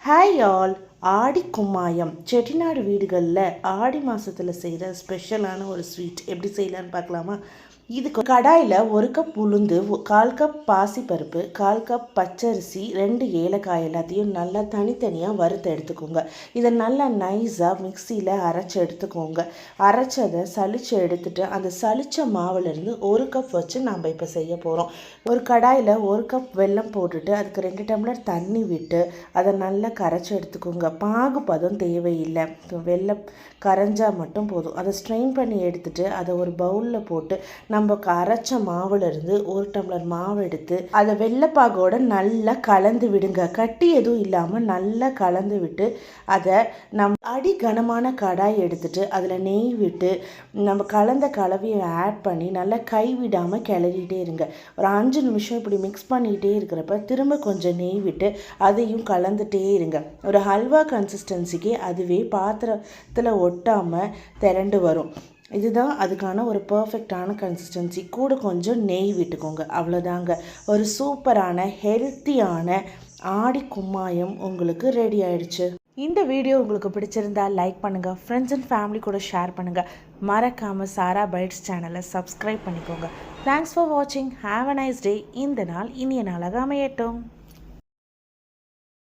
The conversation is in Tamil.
Hi all. ஆடி கும்மாயம் செட்டிநாடு வீடுகளில் ஆடி மாதத்தில் செய்கிற ஸ்பெஷலான ஒரு ஸ்வீட் எப்படி செய்யலான்னு பார்க்கலாமா? இதுக்கு கடாயில் 1 கப் உளுந்து, 1/4 கப் பாசிப்பருப்பு, 1/4 கப் பச்சரிசி, 2 ஏலக்காய் எல்லாத்தையும் நல்லா தனித்தனியாக வறுத்து எடுத்துக்கோங்க. இதை நல்லா நைஸாக மிக்சியில் அரைச்சி எடுத்துக்கோங்க. அரைச்சதை சளிச்சு எடுத்துட்டு அந்த சளிச்ச மாவுலேருந்து 1 கப் வச்சு நாம் இப்போ செய்ய போகிறோம். ஒரு கடாயில் 1 கப் வெல்லம் போட்டுட்டு அதுக்கு 2 டம்ளர் தண்ணி விட்டு அதை நல்லா கரைச்சி எடுத்துக்கோங்க. பாகுபதம் தேவையில்லை, வெல்லம் கரைஞ்சால் மட்டும் போதும். அதை ஸ்ட்ரெயின் பண்ணி எடுத்துட்டு அதை ஒரு பவுலில் போட்டு நம்ம அரைச்ச மாவுலேருந்து 1 டம்ளர் மாவு எடுத்து அதை வெள்ளைப்பாகோட நல்லா கலந்து விடுங்க. கட்டி எதுவும் இல்லாமல் நல்லா கலந்து விட்டு அதை அடி கனமான கடாய் எடுத்துட்டு அதில் நெய் விட்டு நம்ம கலந்த கலவையை ஆட் பண்ணி நல்லா கைவிடாமல் கிளறிட்டே இருங்க. ஒரு 5 நிமிஷம் இப்படி மிக்ஸ் பண்ணிகிட்டே இருக்கிறப்ப திரும்ப கொஞ்சம் நெய் விட்டு அதையும் கலந்துகிட்டே இருங்க. ஒரு ஹல்வா கன்சிஸ்டன்சிக்கு அதுவே பாத்திரத்தில் ஒட்டாமல் திரண்டு வரும். இதுதான் அதுக்கான ஒரு பர்ஃபெக்டான கன்சிஸ்டன்சி. கூட கொஞ்சம் நெய் விட்டுக்கோங்க. அவ்வளோதாங்க, ஒரு சூப்பரான ஹெல்த்தியான ஆடி கும்மாயம் உங்களுக்கு ரெடி ஆயிடுச்சு. இந்த வீடியோ உங்களுக்கு பிடிச்சிருந்தா லைக் பண்ணுங்கள், ஃப்ரெண்ட்ஸ் அண்ட் ஃபேமிலி கூட ஷேர் பண்ணுங்கள். மறக்காமல் சாரா பைட்ஸ் சேனலை சப்ஸ்கிரைப் பண்ணிக்கோங்க. தேங்க்ஸ் ஃபார் வாட்சிங். Have a nice day. இந்த நாள் இனிய நாளாக அமையட்டும்.